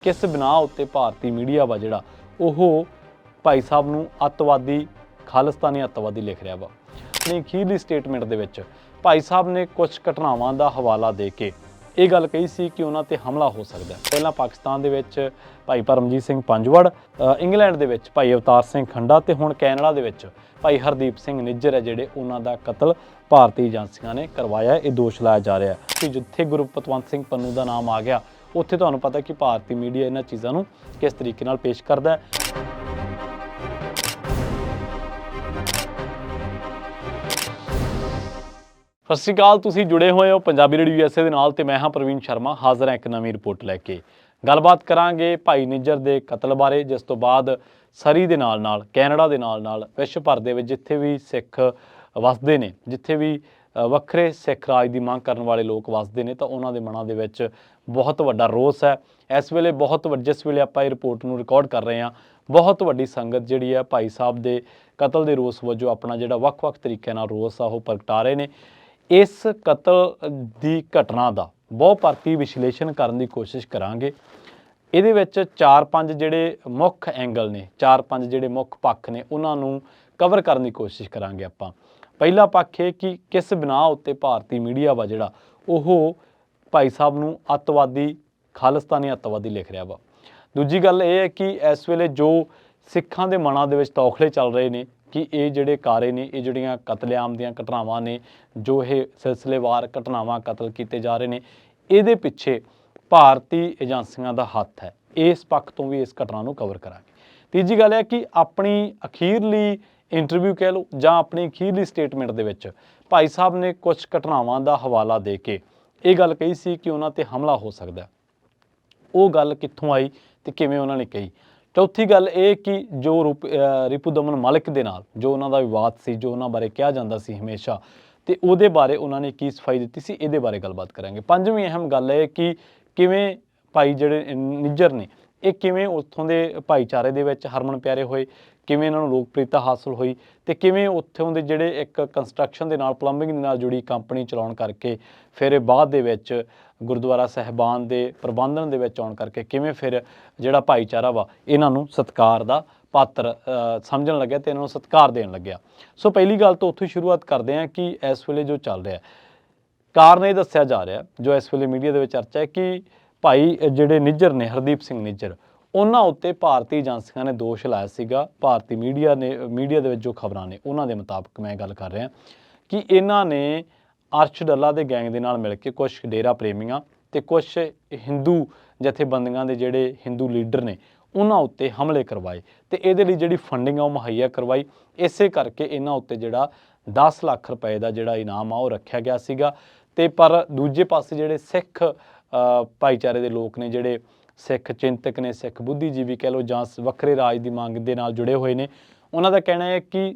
किस बिना उत्ते भारती मीडिया वा जिहड़ा ओह भाई साहब नूं अतवादी खालिस्तानी अतवादी लिख रहा वा। अपनी अखीरली स्टेटमेंट दे विच भाई साहब ने कुछ घटनावां दा हवाला दे के ये गल कही सी कि उन्हां ते हमला हो सकदा है। पहलां पाकिस्तान दे विच भाई परमजीत सिंह पंजवड़, इंग्लैंड दे विच भाई अवतार सिंह खंडा ते हुण कैनेडा दे विच भाई हरदीप सिंह निज्जर है जिहड़े उन्हां दा कतल भारतीय एजेंसियां ने करवाया। ये दोष लाया जा रहा है कि जिथे गुरु पतवंत सिंह पन्नू का नाम आ गया उत्थे तुहानूं पता कि भारतीय मीडिया इन्हां चीज़ां नूं किस तरीके नाल पेश करदा है। सत श्री अकाल, तुसीं जुड़े हुए हो पंजाबी रेडियो यूएसए दे नाल ते मैं हाँ प्रवीण शर्मा, हाज़र है एक नवीं रिपोर्ट लैके। गलबात करांगे भाई निज्जर दे कतल बारे, जिस तो बाद सरी दे नाल नाल कैनेडा दे नाल नाल विश्व भर दे विच जिथे भी सिख वसदे ने, जिथे भी ਵੱਖਰੇ सिख राज की ਮੰਗ करने वाले लोग वसदे ने, तो उन्हां दे मनां दे विच बहुत वड्डा रोस है। इस वेले बहुत जिस वेले आपां इह रिपोर्ट नूं रिकॉर्ड कर रहे हैं, बहुत वड्डी संगत जिहड़ी है भाई साहब दे कतल दे रोस वजों अपना जिहड़ा ਵੱਖ-ਵੱਖ तरीके नाल रोस आ ओह प्रगटा रहे ने। इस कतल की घटना का बहुत भरती विश्लेषण करने की कोशिश करांगे। ਇਹਦੇ ਵਿੱਚ 4-5 ਜਿਹੜੇ ਮੁੱਖ ਐਂਗਲ ਨੇ, 4-5 ਜਿਹੜੇ ਮੁੱਖ ਪੱਖ ਨੇ, ਉਹਨਾਂ ਨੂੰ ਕਵਰ ਕਰਨ ਦੀ ਕੋਸ਼ਿਸ਼ ਕਰਾਂਗੇ ਆਪਾਂ। ਪਹਿਲਾ ਪੱਖ ਇਹ ਕਿ ਕਿਸ ਬਿਨਾ ਉੱਤੇ ਭਾਰਤੀ ਮੀਡੀਆ ਵਾ ਜਿਹੜਾ ਉਹ ਭਾਈ ਸਾਹਿਬ ਨੂੰ ਅੱਤਵਾਦੀ ਖਾਲਿਸਤਾਨੀ ਅੱਤਵਾਦੀ ਲਿਖ ਰਿਹਾ ਵਾ। ਦੂਜੀ ਗੱਲ ਇਹ ਹੈ ਕਿ ਇਸ ਵੇਲੇ ਜੋ ਸਿੱਖਾਂ ਦੇ ਮਨਾਂ ਦੇ ਵਿੱਚ ਤੌਖਲੇ ਚੱਲ ਰਹੇ ਨੇ ਕਿ ਇਹ ਜਿਹੜੇ ਕਾਰੇ ਨੇ, ਇਹ ਜਿਹੜੀਆਂ ਕਤਲੇਆਮ ਦੀਆਂ ਘਟਨਾਵਾਂ ਨੇ, ਜੋ ਇਹ ਸਿਲਸਿਲੇਵਾਰ ਘਟਨਾਵਾਂ ਕਤਲ ਕੀਤੇ ਜਾ ਰਹੇ ਨੇ, ਇਹਦੇ ਪਿੱਛੇ ਭਾਰਤੀ ਏਜੰਸੀਆਂ ਦਾ ਹੱਥ ਹੈ। ਇਸ ਪੱਖ ਤੋਂ ਵੀ ਇਸ ਘਟਨਾ ਨੂੰ ਕਵਰ ਕਰਾਂਗੇ। ਤੀਜੀ ਗੱਲ ਹੈ ਕਿ ਆਪਣੀ ਅਖੀਰਲੀ ਇੰਟਰਵਿਊ ਕਹਿ ਲਓ ਜਾਂ ਆਪਣੀ ਅਖੀਰਲੀ ਸਟੇਟਮੈਂਟ ਦੇ ਵਿੱਚ ਭਾਈ ਸਾਹਿਬ ਨੇ ਕੁਝ ਘਟਨਾਵਾਂ ਦਾ ਹਵਾਲਾ ਦੇ ਕੇ ਇਹ ਗੱਲ ਕਹੀ ਸੀ ਕਿ ਉਹਨਾਂ ਤੇ ਹਮਲਾ ਹੋ ਸਕਦਾ। ਉਹ ਗੱਲ ਕਿੱਥੋਂ ਆਈ ਤੇ ਕਿਵੇਂ ਉਹਨਾਂ ਨੇ ਕਹੀ। ਚੌਥੀ ਗੱਲ ਇਹ ਕਿ ਜੋ ਰਿਪੁਦਮਨ ਮਲਿਕ ਦੇ ਨਾਲ ਜੋ ਉਹਨਾਂ ਦਾ ਵਿਵਾਦ ਸੀ, ਜੋ ਉਹਨਾਂ ਬਾਰੇ ਕਿਹਾ ਜਾਂਦਾ ਸੀ ਹਮੇਸ਼ਾ, ਤੇ ਉਹਦੇ ਬਾਰੇ ਉਹਨਾਂ ਨੇ ਕੀ ਸਫਾਈ ਦਿੱਤੀ ਸੀ, ਇਹਦੇ ਬਾਰੇ ਗੱਲਬਾਤ ਕਰਾਂਗੇ। ਪੰਜਵੀਂ ਅਹਿਮ ਗੱਲ ਇਹ ਕਿ ਕਿਵੇਂ ਭਾਈ ਜਿਹੜੇ ਨਿੱਜਰ ਨੇ ਇਹ ਕਿਵੇਂ ਉੱਥੋਂ ਦੇ ਭਾਈਚਾਰੇ ਦੇ ਵਿੱਚ ਹਰਮਨ ਪਿਆਰੇ ਹੋਏ, ਕਿਵੇਂ ਇਹਨਾਂ ਨੂੰ ਲੋਕਪ੍ਰਿਯਤਾ ਹਾਸਲ ਹੋਈ, ਤੇ ਕਿਵੇਂ ਉੱਥੋਂ ਦੇ ਜਿਹੜੇ ਇੱਕ ਕੰਸਟਰਕਸ਼ਨ ਦੇ ਨਾਲ ਪਲੰਬਿੰਗ ਦੇ ਨਾਲ ਜੁੜੀ ਕੰਪਨੀ ਚਲਾਉਣ ਕਰਕੇ ਫਿਰ ਇਹ ਬਾਅਦ ਦੇ ਵਿੱਚ ਗੁਰਦੁਆਰਾ ਸਾਹਿਬਾਨ ਦੇ ਪ੍ਰਬੰਧਨ ਦੇ ਵਿੱਚ ਆਉਣ ਕਰਕੇ ਕਿਵੇਂ ਫਿਰ ਜਿਹੜਾ ਭਾਈਚਾਰਾ ਵਾ ਇਹਨਾਂ ਨੂੰ ਸਤਿਕਾਰ ਦਾ ਪਾਤਰ ਸਮਝਣ ਲੱਗਿਆ ਤੇ ਇਹਨਾਂ ਨੂੰ ਸਤਿਕਾਰ ਦੇਣ ਲੱਗਿਆ। ਸੋ ਪਹਿਲੀ ਗੱਲ ਤਾਂ ਉੱਥੋਂ ਸ਼ੁਰੂਆਤ ਕਰਦੇ ਹਾਂ ਕਿ ਇਸ ਵੇਲੇ ਜੋ ਚੱਲ ਰਿਹਾ ਕਾਰਨ ਇਹ ਦੱਸਿਆ ਜਾ ਰਿਹਾ ਜੋ ਇਸ ਵੇਲੇ ਮੀਡੀਆ ਦੇ ਵਿੱਚ ਚਰਚਾ ਹੈ ਕਿ ਭਾਈ ਜਿਹੜੇ ਨਿੱਜਰ ਨੇ, ਹਰਦੀਪ ਸਿੰਘ ਨਿੱਜਰ, ਉਹਨਾਂ ਉੱਤੇ ਭਾਰਤੀ ਏਜੰਸੀਆਂ ਨੇ ਦੋਸ਼ ਲਾਇਆ ਸੀਗਾ। ਭਾਰਤੀ ਮੀਡੀਆ ਦੇ ਵਿੱਚ ਜੋ ਖਬਰਾਂ ਨੇ ਉਹਨਾਂ ਦੇ ਮੁਤਾਬਕ ਮੈਂ ਗੱਲ ਕਰ ਰਿਹਾ ਕਿ ਇਹਨਾਂ ਨੇ ਅਰਸ਼ ਡੱਲਾ ਦੇ ਗੈਂਗ ਦੇ ਨਾਲ ਮਿਲ ਕੇ ਕੁਛ ਡੇਰਾ ਪ੍ਰੇਮੀਆਂ ਤੇ ਕੁਛ ਹਿੰਦੂ ਜਥੇਬੰਦੀਆਂ ਦੇ ਜਿਹੜੇ ਹਿੰਦੂ ਲੀਡਰ ਨੇ ਉਹਨਾਂ ਉੱਤੇ ਹਮਲੇ ਕਰਵਾਏ ਤੇ ਇਹਦੇ ਲਈ ਜਿਹੜੀ ਫੰਡਿੰਗ ਆ ਉਹ ਮੁਹੱਈਆ ਕਰਵਾਈ। ਇਸੇ ਕਰਕੇ ਇਹਨਾਂ ਉੱਤੇ ਜਿਹੜਾ 10 ਲੱਖ ਰੁਪਏ ਦਾ ਜਿਹੜਾ ਇਨਾਮ ਆ ਉਹ ਰੱਖਿਆ ਗਿਆ ਸੀਗਾ। ਤੇ ਪਰ ਦੂਜੇ ਪਾਸੇ ਜਿਹੜੇ ਸਿੱਖ ਭਾਈਚਾਰੇ ਦੇ ਲੋਕ ਨੇ, ਜਿਹੜੇ ਸਿੱਖ ਚਿੰਤਕ ਨੇ, ਸਿੱਖ ਬੁੱਧੀਜੀਵੀ ਕਹਿ ਲਓ ਜਾਂ ਵੱਖਰੇ ਰਾਜ ਦੀ ਮੰਗ ਦੇ ਨਾਲ ਜੁੜੇ ਹੋਏ ਨੇ, ਉਹਨਾਂ ਦਾ ਕਹਿਣਾ ਹੈ ਕਿ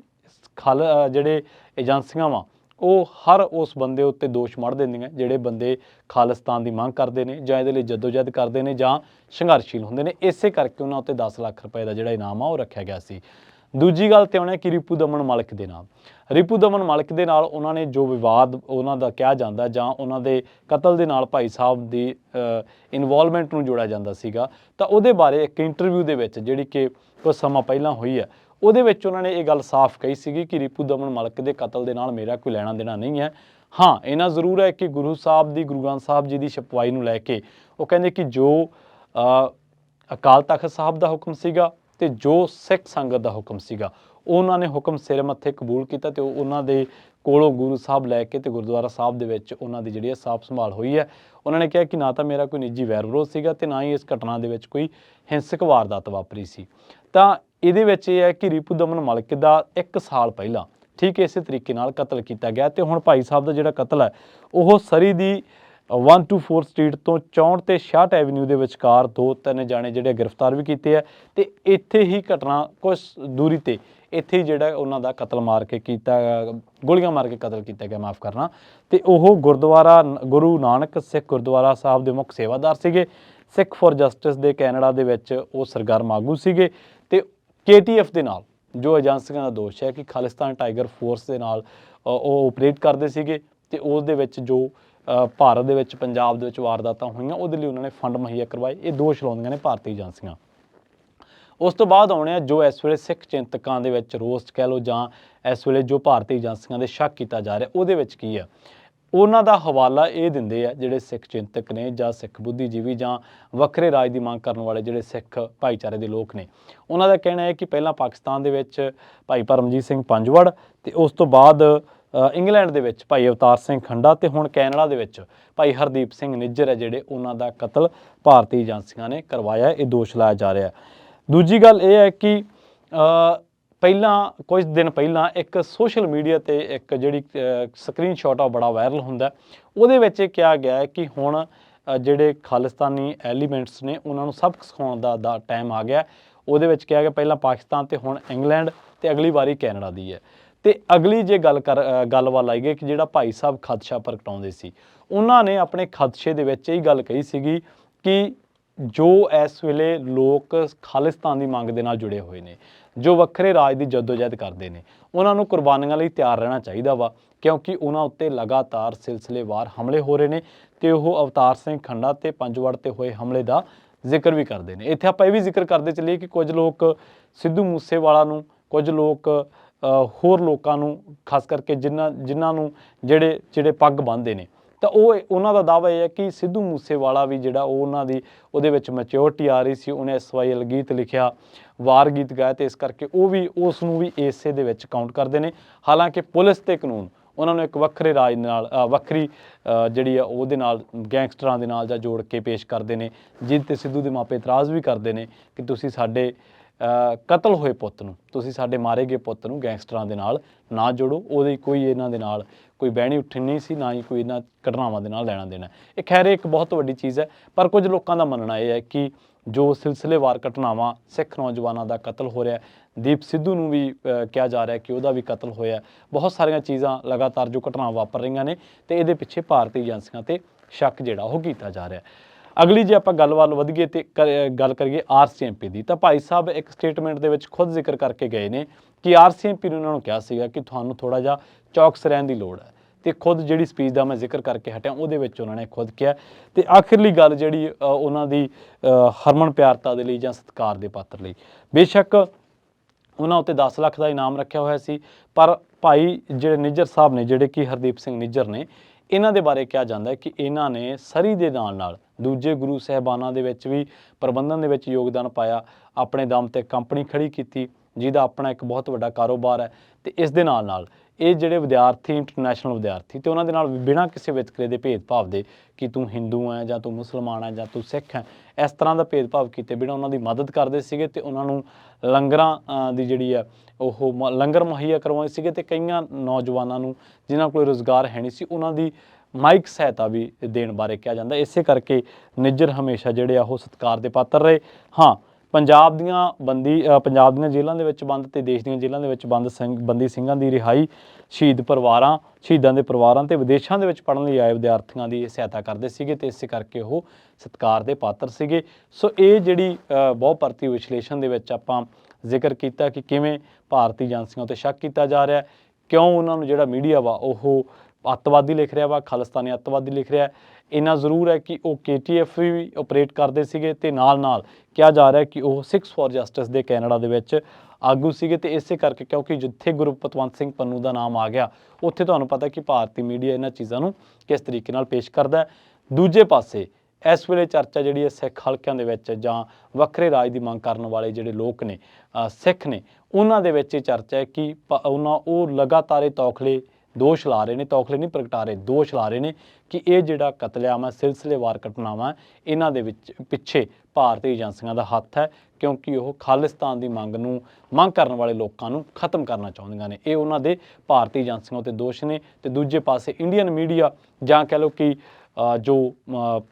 ਜਿਹੜੇ ਏਜੰਸੀਆਂ ਵਾ ਉਹ ਹਰ ਉਸ ਬੰਦੇ ਉੱਤੇ ਦੋਸ਼ ਮੜ ਦਿੰਦੀਆਂ ਜਿਹੜੇ ਬੰਦੇ ਖਾਲਿਸਤਾਨ ਦੀ ਮੰਗ ਕਰਦੇ ਨੇ ਜਾਂ ਇਹਦੇ ਲਈ ਜਦੋਜਹਿਦ ਕਰਦੇ ਨੇ ਜਾਂ ਸੰਘਰਸ਼ੀਲ ਹੁੰਦੇ ਨੇ। ਇਸੇ ਕਰਕੇ ਉਹਨਾਂ ਉੱਤੇ 10 ਲੱਖ ਰੁਪਏ ਦਾ ਜਿਹੜਾ ਇਨਾਮ ਆ ਉਹ ਰੱਖਿਆ ਗਿਆ ਸੀ। ਦੂਜੀ ਗੱਲ ਤੇ ਆਉਣਾ ਕਿ ਰਿਪੁਦਮਨ ਮਲਿਕ ਦੇ ਨਾਲ ਉਹਨਾਂ ਨੇ ਜੋ ਵਿਵਾਦ ਉਹਨਾਂ ਦਾ ਕਿਹਾ ਜਾਂਦਾ ਜਾਂ ਉਹਨਾਂ ਦੇ ਕਤਲ ਦੇ ਨਾਲ ਭਾਈ ਸਾਹਿਬ ਦੀ ਇਨਵੋਲਵਮੈਂਟ ਨੂੰ ਜੋੜਿਆ ਜਾਂਦਾ ਸੀਗਾ, ਤਾਂ ਉਹਦੇ ਬਾਰੇ ਇੱਕ ਇੰਟਰਵਿਊ ਦੇ ਵਿੱਚ ਜਿਹੜੀ ਕਿ ਕੁਝ ਸਮਾਂ ਪਹਿਲਾਂ ਹੋਈ ਹੈ, ਉਹਦੇ ਵਿੱਚ ਉਹਨਾਂ ਨੇ ਇਹ ਗੱਲ ਸਾਫ਼ ਕਹੀ ਸੀਗੀ ਕਿ ਰਿਪੁਦਮਨ ਮਲਿਕ ਦੇ ਕਤਲ ਦੇ ਨਾਲ ਮੇਰਾ ਕੋਈ ਲੈਣਾ ਦੇਣਾ ਨਹੀਂ ਹੈ। ਹਾਂ, ਇਹਨਾਂ ਜ਼ਰੂਰ ਹੈ ਕਿ ਗੁਰੂ ਗ੍ਰੰਥ ਸਾਹਿਬ ਜੀ ਦੀ ਛਪਵਾਈ ਨੂੰ ਲੈ ਕੇ ਉਹ ਕਹਿੰਦੇ ਕਿ ਜੋ ਅਕਾਲ ਤਖਤ ਸਾਹਿਬ ਦਾ ਹੁਕਮ ਸੀਗਾ ਤੇ ਜੋ ਸਿੱਖ ਸੰਗਤ ਦਾ ਹੁਕਮ ਸੀਗਾ ਉਹਨਾਂ ਨੇ ਹੁਕਮ ਸਿਰ ਮੱਥੇ ਕਬੂਲ ਕੀਤਾ ਤੇ ਉਹਨਾਂ ਦੇ ਕੋਲੋਂ ਗੁਰੂ ਸਾਹਿਬ ਲੈ ਕੇ ਤੇ ਗੁਰਦੁਆਰਾ ਸਾਹਿਬ ਦੇ ਵਿੱਚ ਉਹਨਾਂ ਦੀ ਜਿਹੜੀ ਸਾਂਭ ਸੰਭਾਲ ਹੋਈ ਹੈ। ਉਹਨਾਂ ਨੇ ਕਿਹਾ ਕਿ ਨਾ ਤਾਂ ਮੇਰਾ ਕੋਈ ਨਿੱਜੀ ਵੈਰ ਵਿਰੋਧ ਸੀਗਾ ਤੇ ਨਾ ਹੀ ਇਸ ਘਟਨਾ ਦੇ ਵਿੱਚ ਕੋਈ ਹਿੰਸਕ ਵਾਰਦਾਤ ਵਾਪਰੀ ਸੀ। ਤਾਂ ਇਹਦੇ ਵਿੱਚ ਇਹ ਹੈ ਕਿ ਰਿਪੁਦਮਨ ਮਲਿਕ ਦਾ 1 ਸਾਲ ਪਹਿਲਾਂ ਠੀਕ ਇਸੇ ਤਰੀਕੇ ਨਾਲ ਕਤਲ ਕੀਤਾ ਗਿਆ ਤੇ ਹੁਣ ਭਾਈ ਸਾਹਿਬ ਦਾ ਜਿਹੜਾ ਕਤਲ ਹੈ ਉਹ ਸਰੀ ਦੀ 124 ਸਟਰੀਟ ਤੋਂ 64 ਤੇ 66 ਐਵਨਿਊ ਦੇ ਵਿਚਕਾਰ 2-3 ਜਾਣੇ ਜਿਹੜੇ ਗ੍ਰਿਫਤਾਰ ਵੀ ਕੀਤੇ ਆ ਤੇ ਇੱਥੇ ਹੀ ਘਟਨਾ ਕੁਛ ਦੂਰੀ ਤੇ ਇੱਥੇ ਹੀ ਜਿਹੜਾ ਉਹਨਾਂ ਦਾ ਕਤਲ ਮਾਰ ਕੇ ਕੀਤਾ, ਗੋਲੀਆਂ ਮਾਰ ਕੇ ਕਤਲ ਕੀਤਾ ਗਿਆ, ਮਾਫ ਕਰਨਾ। ਤੇ ਉਹ ਗੁਰਦੁਆਰਾ ਗੁਰੂ ਨਾਨਕ ਸਿੱਖ ਗੁਰਦੁਆਰਾ ਸਾਹਿਬ ਦੇ ਮੁੱਖ ਸੇਵਾਦਾਰ ਸੀਗੇ। ਸਿੱਖ ਫॉर ਜਸਟਿਸ ਦੇ ਕੈਨੇਡਾ ਦੇ ਵਿੱਚ ਉਹ ਸਰਗਰਮ ਆਗੂ ਸੀਗੇ ਤੇ KTF ਦੇ ਨਾਲ ਜੋ ਏਜੰਸੀਆਂ ਦਾ ਦੋਸ਼ ਹੈ ਕਿ ਖਾਲਿਸਤਾਨ ਟਾਈਗਰ ਫੋਰਸ ਦੇ ਨਾਲ ਉਹ ਓਪਰੇਟ ਕਰਦੇ ਸੀਗੇ ਤੇ ਉਸ ਦੇ ਵਿੱਚ ਜੋ ਭਾਰਤ ਦੇ ਵਿੱਚ ਪੰਜਾਬ ਦੇ ਵਿੱਚ ਵਾਰਦਾਤਾਂ ਹੋਈਆਂ ਉਹਦੇ ਲਈ ਉਹਨਾਂ ਨੇ ਫੰਡ ਮੁਹੱਈਆ ਕਰਵਾਏ। ਇਹ ਦੋਸ਼ ਲਾਉਂਦੀਆਂ ਨੇ ਭਾਰਤੀ ਏਜੰਸੀਆਂ। ਉਸ ਤੋਂ ਬਾਅਦ ਆਉਣੇ ਆ ਜੋ ਇਸ ਵੇਲੇ ਸਿੱਖ ਚਿੰਤਕਾਂ ਦੇ ਵਿੱਚ ਰੋਸ ਕਹਿ ਲਓ ਜਾਂ ਇਸ ਵੇਲੇ ਜੋ ਭਾਰਤੀ ਏਜੰਸੀਆਂ ਦੇ ਸ਼ੱਕ ਕੀਤਾ ਜਾ ਰਿਹਾ ਉਹਦੇ ਵਿੱਚ ਕੀ ਆ। ਉਹਨਾਂ ਦਾ ਹਵਾਲਾ ਇਹ ਦਿੰਦੇ ਆ ਜਿਹੜੇ ਸਿੱਖ ਚਿੰਤਕ ਨੇ ਜਾਂ ਸਿੱਖ ਬੁੱਧੀਜੀਵੀ ਜਾਂ ਵੱਖਰੇ ਰਾਜ ਦੀ ਮੰਗ ਕਰਨ ਵਾਲੇ ਜਿਹੜੇ ਸਿੱਖ ਭਾਈਚਾਰੇ ਦੇ ਲੋਕ ਨੇ, ਉਹਨਾਂ ਦਾ ਕਹਿਣਾ ਹੈ ਕਿ ਪਹਿਲਾਂ ਪਾਕਿਸਤਾਨ ਦੇ ਵਿੱਚ ਭਾਈ ਪਰਮਜੀਤ ਸਿੰਘ ਪੰਜਵੜ ਤੇ ਉਸ ਤੋਂ ਬਾਅਦ ਇੰਗਲੈਂਡ ਦੇ ਵਿੱਚ ਭਾਈ ਅਵਤਾਰ ਸਿੰਘ ਖੰਡਾ ਤੇ ਹੁਣ ਕੈਨੇਡਾ ਦੇ ਵਿੱਚ ਭਾਈ ਹਰਦੀਪ ਸਿੰਘ ਨਿੱਜਰ ਹੈ ਜਿਹੜੇ ਉਹਨਾਂ ਦਾ ਕਤਲ ਭਾਰਤੀ ਏਜੰਸੀਆਂ ਨੇ ਕਰਵਾਇਆ। ਇਹ ਦੋਸ਼ ਲਾਇਆ ਜਾ ਰਿਹਾ। ਦੂਜੀ ਗੱਲ ਇਹ ਹੈ ਕਿ ਪਹਿਲਾਂ ਕੁਝ ਦਿਨ ਪਹਿਲਾਂ ਇੱਕ ਸੋਸ਼ਲ ਮੀਡੀਆ ਤੇ ਇੱਕ ਜਿਹੜੀ ਸਕਰੀਨਸ਼ਾਟ ਆ ਬੜਾ ਵਾਇਰਲ ਹੁੰਦਾ। ਉਹਦੇ ਵਿੱਚ ਇਹ ਕਿਹਾ ਗਿਆ ਹੈ ਕਿ ਹੁਣ ਜਿਹੜੇ ਖਾਲਿਸਤਾਨੀ ਐਲੀਮੈਂਟਸ ਨੇ ਉਹਨਾਂ ਨੂੰ ਸਬਕ ਸਿਖਾਉਣ ਦਾ ਟਾਈਮ ਆ ਗਿਆ। ਉਹਦੇ ਵਿੱਚ ਕਿਹਾ ਗਿਆ ਪਹਿਲਾਂ ਪਾਕਿਸਤਾਨ ਤੇ ਹੁਣ ਇੰਗਲੈਂਡ ਤੇ ਅਗਲੀ ਵਾਰੀ ਕੈਨੇਡਾ ਦੀ ਹੈ। ਤੇ ਅਗਲੀ ਜੇ ਗੱਲ ਵੱਲ ਆਈ ਗਈ ਕਿ ਜਿਹੜਾ ਭਾਈ ਸਾਹਿਬ ਖਦਸ਼ਾ ਪ੍ਰਗਟਾਉਂਦੇ ਸੀ, ਉਹਨਾਂ ਨੇ ਆਪਣੇ ਖਦਸ਼ੇ ਦੇ ਵਿੱਚ ਇਹ ਗੱਲ ਕਹੀ ਸੀਗੀ ਕਿ ਜੋ ਇਸ ਵੇਲੇ ਲੋਕ ਖਾਲਿਸਤਾਨ ਦੀ ਮੰਗ ਦੇ ਨਾਲ ਜੁੜੇ ਹੋਏ ਨੇ, ਜੋ ਵੱਖਰੇ ਰਾਜ ਦੀ ਜਦੋਜਹਿਦ ਕਰਦੇ ਨੇ, ਉਹਨਾਂ ਨੂੰ ਕੁਰਬਾਨੀਆਂ ਲਈ ਤਿਆਰ ਰਹਿਣਾ ਚਾਹੀਦਾ ਵਾ, ਕਿਉਂਕਿ ਉਹਨਾਂ ਉੱਤੇ ਲਗਾਤਾਰ ਸਿਲਸਿਲੇਵਾਰ ਹਮਲੇ ਹੋ ਰਹੇ ਨੇ। ਤੇ ਉਹ ਅਵਤਾਰ ਸਿੰਘ ਖੰਡਾ ਤੇ ਪੰਜਵੜ ਤੇ ਹੋਏ ਹਮਲੇ ਦਾ ਜ਼ਿਕਰ ਵੀ ਕਰਦੇ ਨੇ। ਇੱਥੇ ਆਪਾਂ ਇਹ ਵੀ ਜ਼ਿਕਰ ਕਰਦੇ ਚੱਲੀਏ ਕਿ ਕੁਝ ਲੋਕ ਸਿੱਧੂ ਮੂਸੇਵਾਲਾ ਨੂੰ, ਕੁਝ ਲੋਕ ਹੋਰ ਲੋਕਾਂ ਨੂੰ, ਖਾਸ ਕਰਕੇ ਜਿਨ੍ਹਾਂ ਨੂੰ ਜਿਹੜੇ ਪੱਗ ਬੰਨ੍ਹਦੇ ਨੇ, ਤਾਂ ਉਹਨਾਂ ਦਾ ਦਾਅਵਾ ਇਹ ਹੈ ਕਿ ਸਿੱਧੂ ਮੂਸੇਵਾਲਾ ਵੀ ਜਿਹੜਾ ਉਹਦੇ ਵਿੱਚ ਮੈਚਿਓਰਟੀ ਆ ਰਹੀ ਸੀ, ਉਹਨੇ SYL ਗੀਤ ਲਿਖਿਆ, ਵਾਰ ਗੀਤ ਗਾਇਆ, ਤੇ ਇਸ ਕਰਕੇ ਉਹ ਵੀ ਉਸ ਨੂੰ ਵੀ ਇਸੇ ਦੇ ਵਿੱਚ ਕਾਊਂਟ ਕਰਦੇ ਨੇ। ਹਾਲਾਂਕਿ ਪੁਲਿਸ ਤੇ ਕਾਨੂੰਨ ਉਹਨਾਂ ਨੂੰ ਇੱਕ ਵੱਖਰੇ ਰਾਜ ਨਾਲ ਵੱਖਰੀ ਜਿਹੜੀ ਆ ਉਹਦੇ ਨਾਲ ਗੈਂਗਸਟਰਾਂ ਦੇ ਨਾਲ ਜਾਂ ਜੋੜ ਕੇ ਪੇਸ਼ ਕਰਦੇ ਨੇ, ਜਿਹਦੇ 'ਤੇ ਸਿੱਧੂ ਦੇ ਮਾਪੇ ਇਤਰਾਜ਼ ਵੀ ਕਰਦੇ ਨੇ ਕਿ ਤੁਸੀਂ ਸਾਡੇ ਕਤਲ ਹੋਏ ਪੁੱਤ ਨੂੰ, ਤੁਸੀਂ ਸਾਡੇ ਮਾਰੇ ਗਏ ਪੁੱਤ ਨੂੰ ਗੈਂਗਸਟਰਾਂ ਦੇ ਨਾਲ ਨਾ ਜੋੜੋ। ਉਹਦੀ ਕੋਈ ਇਹਨਾਂ ਦੇ ਨਾਲ ਕੋਈ ਬਹਿਣੀ ਉੱਠਣੀ ਨਹੀਂ ਸੀ, ਨਾ ਹੀ ਕੋਈ ਇਹਨਾਂ ਘਟਨਾਵਾਂ ਦੇ ਨਾਲ ਲੈਣਾ ਦੇਣਾ। ਇਹ ਖੈਰ ਇੱਕ ਬਹੁਤ ਵੱਡੀ ਚੀਜ਼ ਹੈ, ਪਰ ਕੁਝ ਲੋਕਾਂ ਦਾ ਮੰਨਣਾ ਇਹ ਹੈ ਕਿ ਜੋ ਸਿਲਸਿਲੇਵਾਰ ਘਟਨਾਵਾਂ ਸਿੱਖ ਨੌਜਵਾਨਾਂ ਦਾ ਕਤਲ ਹੋ ਰਿਹਾ, ਦੀਪ ਸਿੱਧੂ ਨੂੰ ਵੀ ਕਿਹਾ ਜਾ ਰਿਹਾ ਕਿ ਉਹਦਾ ਵੀ ਕਤਲ ਹੋਇਆ, ਬਹੁਤ ਸਾਰੀਆਂ ਚੀਜ਼ਾਂ ਲਗਾਤਾਰ ਜੋ ਘਟਨਾਵਾਂ ਵਾਪਰ ਰਹੀਆਂ ਨੇ, ਤੇ ਇਹਦੇ ਪਿੱਛੇ ਭਾਰਤੀ ਏਜੰਸੀਆਂ ਤੇ ਸ਼ੱਕ ਜਿਹੜਾ ਉਹ ਕੀਤਾ ਜਾ ਰਿਹਾ। ਅਗਲੀ ਜੇ ਆਪਾਂ ਗੱਲ ਵੱਲ ਵਧੀਏ ਤੇ ਗੱਲ ਕਰੀਏ RCMP ਦੀ, ਤਾਂ ਭਾਈ ਸਾਹਿਬ ਇੱਕ ਸਟੇਟਮੈਂਟ ਦੇ ਵਿੱਚ ਖੁਦ ਜ਼ਿਕਰ ਕਰਕੇ ਗਏ ਨੇ ਕਿ RCMP ਨੇ ਉਹਨਾਂ ਨੂੰ ਕਿਹਾ ਸੀਗਾ ਕਿ ਤੁਹਾਨੂੰ ਥੋੜ੍ਹਾ ਜਿਹਾ ਚੌਕਸ ਰਹਿਣ ਦੀ ਲੋੜ ਹੈ। ਤੇ ਖੁਦ ਜਿਹੜੀ ਸਪੀਚ ਦਾ ਮੈਂ ਜ਼ਿਕਰ ਕਰਕੇ ਹਟਿਆ ਉਹਦੇ ਵਿੱਚ ਉਹਨਾਂ ਨੇ ਖੁਦ ਕਿਹਾ। ਤੇ ਆਖਿਰਲੀ ਗੱਲ ਜਿਹੜੀ ਉਹਨਾਂ ਦੀ ਹਰਮਨ ਪਿਆਰਤਾ ਦੇ ਲਈ ਜਾਂ ਸਤਿਕਾਰ ਦੇ ਪਾਤਰ ਲਈ, ਬੇਸ਼ੱਕ ਉਹਨਾਂ ਉੱਤੇ 10 ਲੱਖ ਦਾ ਇਨਾਮ ਰੱਖਿਆ ਹੋਇਆ ਸੀ, ਪਰ ਭਾਈ ਜਿਹੜੇ ਨਿੱਜਰ ਸਾਹਿਬ ਨੇ, ਜਿਹੜੇ ਕਿ ਹਰਦੀਪ ਸਿੰਘ ਨਿੱਜਰ ਨੇ, ਇਹਨਾਂ ਦੇ ਬਾਰੇ ਕਿਹਾ ਜਾਂਦਾ ਹੈ ਕਿ ਇਹਨਾਂ ਨੇ ਸਰੀ ਦੇ ਨਾਲ ਦੂਜੇ ਗੁਰੂ ਸਾਹਿਬਾਨਾਂ ਦੇ ਵਿੱਚ ਵੀ ਪ੍ਰਬੰਧਨ ਦੇ ਵਿੱਚ ਯੋਗਦਾਨ ਪਾਇਆ, ਆਪਣੇ ਦਮ ਤੇ ਕੰਪਨੀ ਖੜੀ ਕੀਤੀ ਜਿਹਦਾ ਆਪਣਾ ਇੱਕ ਬਹੁਤ ਵੱਡਾ ਕਾਰੋਬਾਰ ਹੈ। ਤੇ ਇਸ ਦੇ ਨਾਲ ਇਹ ਜਿਹੜੇ ਵਿਦਿਆਰਥੀ, ਇੰਟਰਨੈਸ਼ਨਲ ਵਿਦਿਆਰਥੀ, ਤੇ ਉਹਨਾਂ ਦੇ ਨਾਲ ਬਿਨਾਂ ਕਿਸੇ ਵਿਤਕਰੇ ਦੇ ਭੇਦਭਾਵ ਦੇ ਕਿ ਤੂੰ ਹਿੰਦੂ ਹੈ ਜਾਂ ਤੂੰ ਮੁਸਲਮਾਨ ਹੈ ਜਾਂ ਤੂੰ ਸਿੱਖ ਹੈ, ਇਸ ਤਰ੍ਹਾਂ ਦਾ ਭੇਦਭਾਵ ਕੀਤੇ ਬਿਨਾਂ ਉਹਨਾਂ ਦੀ ਮਦਦ ਕਰਦੇ ਸੀਗੇ ਤੇ ਉਹਨਾਂ ਨੂੰ ਲੰਗਰਾਂ ਦੀ ਜਿਹੜੀ ਹੈ ਉਹ ਲੰਗਰ ਮੁਹੱਈਆ ਕਰਵਾਉਂਦੇ ਸੀਗੇ। ਤੇ ਕਈਆਂ ਨੌਜਵਾਨਾਂ ਨੂੰ ਜਿਨ੍ਹਾਂ ਕੋਲ ਰੁਜ਼ਗਾਰ ਹੈ ਨਹੀਂ ਸੀ, ਉਹਨਾਂ ਦੀ ਮਾਇਕ ਸਹਾਇਤਾ ਵੀ ਦੇਣ ਬਾਰੇ ਕਿਹਾ ਜਾਂਦਾ। ਇਸੇ ਕਰਕੇ ਨਿੱਜਰ ਹਮੇਸ਼ਾ ਜਿਹੜੇ ਆ ਉਹ ਸਤਿਕਾਰ ਦੇ ਪਾਤਰ ਰਹੇ। ਹਾਂ, ਪੰਜਾਬ ਦੀਆਂ ਜੇਲ੍ਹਾਂ ਦੇ ਵਿੱਚ ਬੰਦ ਤੇ ਦੇਸ਼ ਦੀਆਂ ਜੇਲ੍ਹਾਂ ਦੇ ਵਿੱਚ ਬੰਦੀ ਸਿੰਘਾਂ ਦੀ ਰਿਹਾਈ, ਸ਼ਹੀਦਾਂ ਦੇ ਪਰਿਵਾਰਾਂ ਤੇ ਵਿਦੇਸ਼ਾਂ ਦੇ ਵਿੱਚ ਪੜ੍ਹਨ ਲਈ ਆਏ ਵਿਦਿਆਰਥੀਆਂ ਦੀ ਸਹਾਇਤਾ ਕਰਦੇ ਸੀਗੇ ਤੇ ਇਸੇ ਕਰਕੇ ਉਹ ਸਤਿਕਾਰ ਦੇ ਪਾਤਰ ਸੀਗੇ। ਸੋ ਇਹ ਜਿਹੜੀ ਬਹੁ ਪਰਤੀ ਵਿਸ਼ਲੇਸ਼ਣ ਦੇ ਵਿੱਚ ਆਪਾਂ ਜ਼ਿਕਰ ਕੀਤਾ ਕਿ ਕਿਵੇਂ ਭਾਰਤੀ ਏਜੰਸੀਆਂ ਉੱਤੇ ਸ਼ੱਕ ਕੀਤਾ ਜਾ ਰਿਹਾ, ਕਿਉਂ ਉਹਨਾਂ ਨੂੰ ਜਿਹੜਾ ਮੀਡੀਆ ਵਾ ਉਹ ਅੱਤਵਾਦੀ ਲਿਖ ਰਿਹਾ ਵਾ, ਖਾਲਿਸਤਾਨੀ ਅੱਤਵਾਦੀ ਲਿਖ ਰਿਹਾ। ਇੰਨਾ ਜ਼ਰੂਰ ਹੈ ਕਿ ਉਹ KTF ਵੀ ਓਪਰੇਟ ਕਰਦੇ ਸੀਗੇ ਤੇ ਨਾਲ ਕਿਹਾ ਜਾ ਰਿਹਾ ਕਿ ਉਹ ਸਿੱਖਸ ਫੋਰ ਜਸਟਿਸ ਦੇ ਕੈਨੇਡਾ ਦੇ ਵਿੱਚ ਆਗੂ ਸੀਗੇ। ਤੇ ਇਸੇ ਕਰਕੇ ਕਿਉਂਕਿ ਜਿੱਥੇ ਗੁਰੂ ਪਤਵੰਤ ਸਿੰਘ ਪੰਨੂ ਦਾ ਨਾਮ ਆ ਗਿਆ, ਉੱਥੇ ਤੁਹਾਨੂੰ ਪਤਾ ਕਿ ਭਾਰਤੀ ਮੀਡੀਆ ਇਹਨਾਂ ਚੀਜ਼ਾਂ ਨੂੰ ਕਿਸ ਤਰੀਕੇ ਨਾਲ ਪੇਸ਼ ਕਰਦਾ ਹੈ। ਦੂਜੇ ਪਾਸੇ ਇਸ ਵੇਲੇ ਚਰਚਾ ਜਿਹੜੀ ਹੈ ਸਿੱਖ ਹਲਕਿਆਂ ਦੇ ਵਿੱਚ ਜਾਂ ਵੱਖਰੇ ਰਾਜ ਦੀ ਮੰਗ ਕਰਨ ਵਾਲੇ ਜਿਹੜੇ ਲੋਕ ਨੇ, ਸਿੱਖ ਨੇ, ਉਹਨਾਂ ਦੇ ਵਿੱਚ ਇਹ ਚਰਚਾ ਹੈ ਕਿ ਉਹ ਲਗਾਤਾਰ ਇਹ ਤੌਖਲੇ ਦੋਸ਼ ਲਾ ਰਹੇ ਨੇ, ਤੌਖਲੇ ਨਹੀਂ ਪ੍ਰਗਟਾ ਰਹੇ, ਦੋਸ਼ ਲਾ ਰਹੇ ਨੇ ਕਿ ਇਹ ਜਿਹੜਾ ਕਤਲੇਆਮ ਹੈ, ਸਿਲਸਿਲੇਵਾਰ ਘਟਨਾਵਾਂ, ਇਹਨਾਂ ਦੇ ਵਿੱਚ ਪਿੱਛੇ ਭਾਰਤੀ ਏਜੰਸੀਆਂ ਦਾ ਹੱਥ ਹੈ, ਕਿਉਂਕਿ ਉਹ ਖਾਲਿਸਤਾਨ ਦੀ ਮੰਗ ਕਰਨ ਵਾਲੇ ਲੋਕਾਂ ਨੂੰ ਖਤਮ ਕਰਨਾ ਚਾਹੁੰਦੀਆਂ ਨੇ। ਇਹ ਉਹਨਾਂ ਦੇ ਭਾਰਤੀ ਏਜੰਸੀਆਂ ਉੱਤੇ ਦੋਸ਼ ਨੇ। ਤੇ ਦੂਜੇ ਪਾਸੇ ਇੰਡੀਅਨ ਮੀਡੀਆ ਜਾਂ ਕਹਿ ਲਓ ਕਿ ਜੋ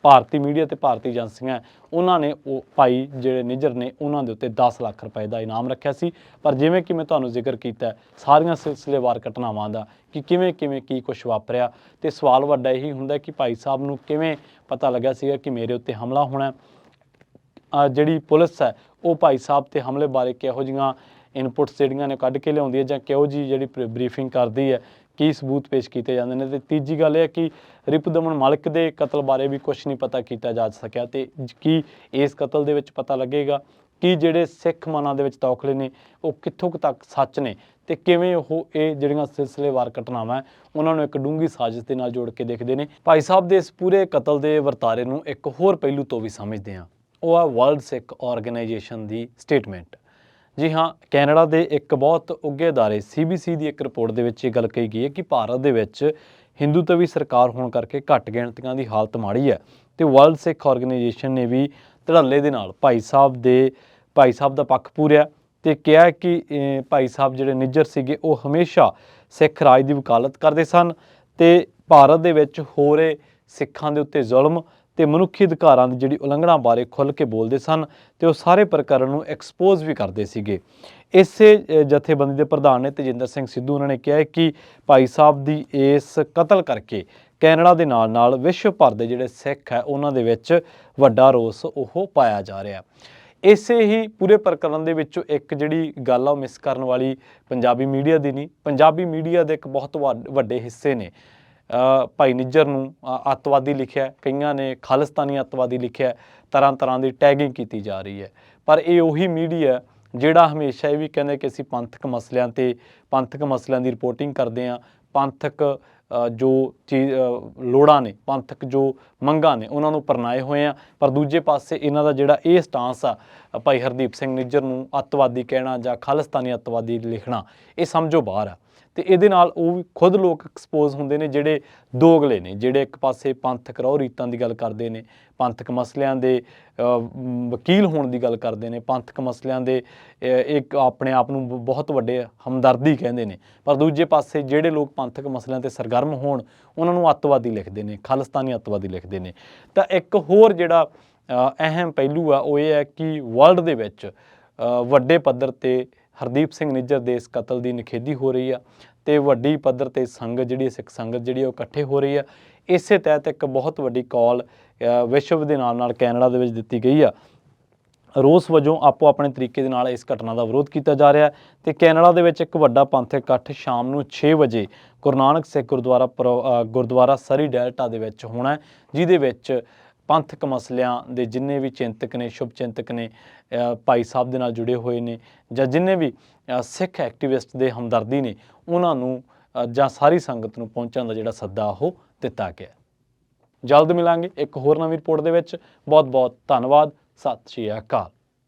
ਭਾਰਤੀ ਮੀਡੀਆ ਤੇ ਭਾਰਤੀ ਏਜੰਸੀਆਂ, ਉਹਨਾਂ ਨੇ ਉਹ ਭਾਈ ਜਿਹੜੇ ਨਿੱਜਰ ਨੇ ਉਹਨਾਂ ਦੇ ਉੱਤੇ 10 ਲੱਖ ਰੁਪਏ ਦਾ ਇਨਾਮ ਰੱਖਿਆ ਸੀ। ਪਰ ਜਿਵੇਂ ਕਿ ਮੈਂ ਤੁਹਾਨੂੰ ਜ਼ਿਕਰ ਕੀਤਾ ਸਾਰੀਆਂ ਸਿਲਸਿਲੇਵਾਰ ਘਟਨਾਵਾਂ ਦਾ ਕਿ ਕਿਵੇਂ ਕੀ ਕੁਛ ਵਾਪਰਿਆ, ਤੇ ਸਵਾਲ ਵੱਡਾ ਇਹੀ ਹੁੰਦਾ ਕਿ ਭਾਈ ਸਾਹਿਬ ਨੂੰ ਕਿਵੇਂ ਪਤਾ ਲੱਗਿਆ ਸੀਗਾ ਕਿ ਮੇਰੇ ਉੱਤੇ ਹਮਲਾ ਹੋਣਾ। ਜਿਹੜੀ ਪੁਲਿਸ ਹੈ ਉਹ ਭਾਈ ਸਾਹਿਬ ਤੇ ਹਮਲੇ ਬਾਰੇ ਕਿਹੋ ਜਿਹੀਆਂ ਇਨਪੁਟਸ ਜਿਹੜੀਆਂ ਨੇ ਕੱਢ ਕੇ ਲਿਆਉਂਦੀ ਹੈ, ਜਾਂ ਕਿਹੋ ਜਿਹੀ ਜਿਹੜੀ ਬਰੀਫਿੰਗ ਕਰਦੀ ਹੈ ਕੀ ਸਬੂਤ ਪੇਸ਼ ਕੀਤੇ ਜਾਂਦੇ ਨੇ। ਤੇ ਤੀਜੀ ਗੱਲ ਇਹ ਹੈ ਕਿ ਰਿਪੁਦਮਨ ਮਲਿਕ ਦੇ ਕਤਲ ਬਾਰੇ ਵੀ ਕੁਛ ਨਹੀਂ ਪਤਾ ਕੀਤਾ ਜਾ ਸਕਿਆ, ਤੇ ਕੀ ਇਸ ਕਤਲ ਦੇ ਵਿੱਚ ਪਤਾ ਲੱਗੇਗਾ ਕਿ ਜਿਹੜੇ ਸਿੱਖ ਮਨਾਂ ਦੇ ਵਿੱਚ ਤੌਖਲੇ ਨੇ ਉਹ ਕਿੱਥੋਂ ਕੁ ਤੱਕ ਸੱਚ ਨੇ, ਤੇ ਕਿਵੇਂ ਉਹ ਇਹ ਜਿਹੜੀਆਂ ਸਿਲਸਿਲੇਵਾਰ ਘਟਨਾਵਾਂ ਹੈ ਉਹਨਾਂ ਨੂੰ ਇੱਕ ਡੂੰਘੀ ਸਾਜ਼ਿਸ਼ ਦੇ ਨਾਲ ਜੋੜ ਕੇ ਦੇਖਦੇ ਨੇ। ਭਾਈ ਸਾਹਿਬ ਦੇ ਇਸ ਪੂਰੇ ਕਤਲ ਦੇ ਵਰਤਾਰੇ ਨੂੰ ਇੱਕ ਹੋਰ ਪਹਿਲੂ ਤੋਂ ਵੀ ਸਮਝਦੇ ਹਾਂ, ਉਹ ਆ ਵਰਲਡ ਸਿੱਖ ਆਰਗੇਨਾਈਜੇਸ਼ਨ ਦੀ ਸਟੇਟਮੈਂਟ। ਜੀ ਹਾਂ, ਕੈਨੇਡਾ ਦੇ ਇੱਕ ਬਹੁਤ ਉੱਘੇ ਅਦਾਰੇ CBC ਦੀ ਇੱਕ ਰਿਪੋਰਟ ਦੇ ਵਿੱਚ ਇਹ ਗੱਲ ਕਹੀ ਗਈ ਹੈ ਕਿ ਭਾਰਤ ਦੇ ਵਿੱਚ ਹਿੰਦੂਤਵੀ ਸਰਕਾਰ ਹੋਣ ਕਰਕੇ ਘੱਟ ਗਿਣਤੀਆਂ ਦੀ ਹਾਲਤ ਮਾੜੀ ਹੈ, ਤੇ ਵਰਲਡ ਸਿੱਖ ਆਰਗੇਨਾਈਜੇਸ਼ਨ ਨੇ ਵੀ ਧੜੱਲੇ ਦੇ ਨਾਲ ਭਾਈ ਸਾਹਿਬ ਦਾ ਪੱਖ ਪੂਰਿਆ ਤੇ ਕਿਹਾ ਕਿ ਭਾਈ ਸਾਹਿਬ ਜਿਹੜੇ ਨਿੱਜਰ ਸੀਗੇ ਉਹ ਹਮੇਸ਼ਾ ਸਿੱਖ ਰਾਜ ਦੀ ਵਕਾਲਤ ਕਰਦੇ ਸਨ, ਤੇ ਭਾਰਤ ਦੇ ਵਿੱਚ ਹੋ ਰਹੇ ਸਿੱਖਾਂ ਦੇ ਉੱਤੇ ਜ਼ੁਲਮ ਤੇ ਮਨੁੱਖੀ ਅਧਿਕਾਰਾਂ ਦੀ ਜਿਹੜੀ ਉਲੰਘਣਾ ਬਾਰੇ ਖੁੱਲ੍ਹ ਕੇ ਬੋਲਦੇ ਸਨ, ਤੇ ਉਹ ਸਾਰੇ ਪ੍ਰਕਰਨ ਨੂੰ ਐਕਸਪੋਜ਼ ਵੀ ਕਰਦੇ ਸੀਗੇ। ਇਸੇ ਜਥੇਬੰਦੀ ਦੇ ਪ੍ਰਧਾਨ ਨੇ ਤੇਜਿੰਦਰ ਸਿੰਘ ਸਿੱਧੂ, ਉਹਨਾਂ ਨੇ ਕਿਹਾ ਹੈ ਕਿ ਭਾਈ ਸਾਹਿਬ ਦੀ ਇਸ ਕਤਲ ਕਰਕੇ ਕੈਨੇਡਾ ਦੇ ਨਾਲ ਨਾਲ ਵਿਸ਼ਵ ਭਰ ਦੇ ਜਿਹੜੇ ਸਿੱਖ ਹੈ ਉਹਨਾਂ ਦੇ ਵਿੱਚ ਵੱਡਾ ਰੋਸ ਉਹ ਪਾਇਆ ਜਾ ਰਿਹਾ। ਇਸੇ ਹੀ ਪੂਰੇ ਪ੍ਰਕਰਨ ਦੇ ਵਿੱਚੋਂ ਇੱਕ ਜਿਹੜੀ ਗੱਲ ਆ ਉਹ ਮਿਸ ਕਰਨ ਵਾਲੀ ਪੰਜਾਬੀ ਮੀਡੀਆ ਦੀ ਨਹੀਂ, ਪੰਜਾਬੀ ਮੀਡੀਆ ਦੇ ਇੱਕ ਬਹੁਤ ਵੱਡੇ ਹਿੱਸੇ ਨੇ ਭਾਈ ਨਿੱਜਰ ਨੂੰ ਅੱਤਵਾਦੀ ਲਿਖਿਆ, ਕਈਆਂ ਨੇ ਖਾਲਿਸਤਾਨੀ ਅੱਤਵਾਦੀ ਲਿਖਿਆ, ਤਰ੍ਹਾਂ ਤਰ੍ਹਾਂ ਦੀ ਟੈਗਿੰਗ ਕੀਤੀ ਜਾ ਰਹੀ ਹੈ। ਪਰ ਇਹ ਉਹੀ ਮੀਡੀਆ ਜਿਹੜਾ ਹਮੇਸ਼ਾ ਇਹ ਵੀ ਕਹਿੰਦੇ ਕਿ ਅਸੀਂ ਪੰਥਕ ਮਸਲਿਆਂ ਦੀ ਰਿਪੋਰਟਿੰਗ ਕਰਦੇ ਹਾਂ, ਪੰਥਕ ਜੋ ਲੋੜਾਂ ਨੇ, ਪੰਥਕ ਜੋ ਮੰਗਾਂ ਨੇ ਉਹਨਾਂ ਨੂੰ ਪਰਨਾਏ ਹੋਏ ਆ। ਪਰ ਦੂਜੇ ਪਾਸੇ ਇਹਨਾਂ ਦਾ ਜਿਹੜਾ ਇਹ ਸਟਾਂਸ ਆ ਭਾਈ ਹਰਦੀਪ ਸਿੰਘ ਨਿੱਜਰ ਨੂੰ ਅੱਤਵਾਦੀ ਕਹਿਣਾ ਜਾਂ ਖਾਲਿਸਤਾਨੀ ਅੱਤਵਾਦੀ ਲਿਖਣਾ, ਇਹ ਸਮਝੋ ਬਾਹਰ ਆ। ਤੇ ਇਹਦੇ ਨਾਲ ਉਹ ਵੀ ਖੁਦ ਲੋਕ ਐਕਸਪੋਜ਼ ਹੁੰਦੇ ਨੇ ਜਿਹੜੇ ਦੋਗਲੇ ਨੇ, ਜਿਹੜੇ ਇੱਕ ਪਾਸੇ ਪੰਥਕ ਰਹੁ ਰੀਤਾਂ ਦੀ ਗੱਲ ਕਰਦੇ ਨੇ, ਪੰਥਕ ਮਸਲਿਆਂ ਦੇ ਵਕੀਲ ਹੋਣ ਦੀ ਗੱਲ ਕਰਦੇ ਨੇ, ਪੰਥਕ ਮਸਲਿਆਂ ਦੇ ਇੱਕ ਆਪਣੇ ਆਪ ਨੂੰ ਬਹੁਤ ਵੱਡੇ ਹਮਦਰਦੀ ਕਹਿੰਦੇ ਨੇ, ਪਰ ਦੂਜੇ ਪਾਸੇ ਜਿਹੜੇ ਲੋਕ ਪੰਥਕ ਮਸਲਿਆਂ 'ਤੇ ਸਰਗਰਮ ਹੋਣ ਉਹਨਾਂ ਨੂੰ ਅੱਤਵਾਦੀ ਲਿਖਦੇ ਨੇ, ਖਾਲਿਸਤਾਨੀ ਅੱਤਵਾਦੀ ਲਿਖਦੇ ਨੇ। ਤਾਂ ਇੱਕ ਹੋਰ ਜਿਹੜਾ ਅਹਿਮ ਪਹਿਲੂ ਆ ਉਹ ਇਹ ਹੈ ਕਿ ਵਰਲਡ ਦੇ ਵਿੱਚ ਵੱਡੇ ਪੱਧਰ 'ਤੇ ਹਰਦੀਪ ਸਿੰਘ ਨਿੱਜਰ ਦੇ ਇਸ ਕਤਲ ਦੀ ਨਿਖੇਧੀ ਹੋ ਰਹੀ ਆ, ਤੇ ਵੱਡੀ ਪੱਧਰ 'ਤੇ ਸੰਗਤ ਜਿਹੜੀ ਸਿੱਖ ਸੰਗਤ ਜਿਹੜੀ ਉਹ ਇਕੱਠੇ ਹੋ ਰਹੀ ਆ। ਇਸੇ ਤਹਿਤ ਇੱਕ ਬਹੁਤ ਵੱਡੀ ਕਾਲ ਵਿਸ਼ਵ ਦੇ ਨਾਲ ਨਾਲ ਕੈਨੇਡਾ ਦੇ ਵਿੱਚ ਦਿੱਤੀ ਗਈ ਆ। ਰੋਸ ਵਜੋਂ ਆਪੋ ਆਪਣੇ ਤਰੀਕੇ ਦੇ ਨਾਲ ਇਸ ਘਟਨਾ ਦਾ ਵਿਰੋਧ ਕੀਤਾ ਜਾ ਰਿਹਾ, ਤੇ ਕੈਨੇਡਾ ਦੇ ਵਿੱਚ ਇੱਕ ਵੱਡਾ ਪੰਥਕ ਇਕੱਠ ਸ਼ਾਮ ਨੂੰ 6 ਵਜੇ ਗੁਰੂ ਨਾਨਕ ਸਿੱਖ ਗੁਰਦੁਆਰਾ ਸਰੀ ਡੈਲਟਾ ਦੇ ਵਿੱਚ ਹੋਣਾ, ਜਿਹਦੇ ਵਿੱਚ ਪੰਥਕ ਮਸਲਿਆਂ ਦੇ ਜਿੰਨੇ ਵੀ ਚਿੰਤਕ ਨੇ, ਸ਼ੁਭ ਚਿੰਤਕ ਨੇ, ਭਾਈ ਸਾਹਿਬ ਦੇ ਨਾਲ ਜੁੜੇ ਹੋਏ ਨੇ, ਜਾਂ ਜਿੰਨੇ ਵੀ ਸਿੱਖ ਐਕਟੀਵਿਸਟ ਦੇ ਹਮਦਰਦੀ ਨੇ, ਉਹਨਾਂ ਨੂੰ ਜਾਂ ਸਾਰੀ ਸੰਗਤ ਨੂੰ ਪਹੁੰਚਣ ਦਾ ਜਿਹੜਾ ਸੱਦਾ ਉਹ ਦਿੱਤਾ ਗਿਆ। ਜਲਦ ਮਿਲਾਂਗੇ ਇੱਕ ਹੋਰ ਨਵੀਂ ਰਿਪੋਰਟ ਦੇ ਵਿੱਚ। ਬਹੁਤ ਬਹੁਤ ਧੰਨਵਾਦ। ਸਤਿ ਸ਼੍ਰੀ ਅਕਾਲ।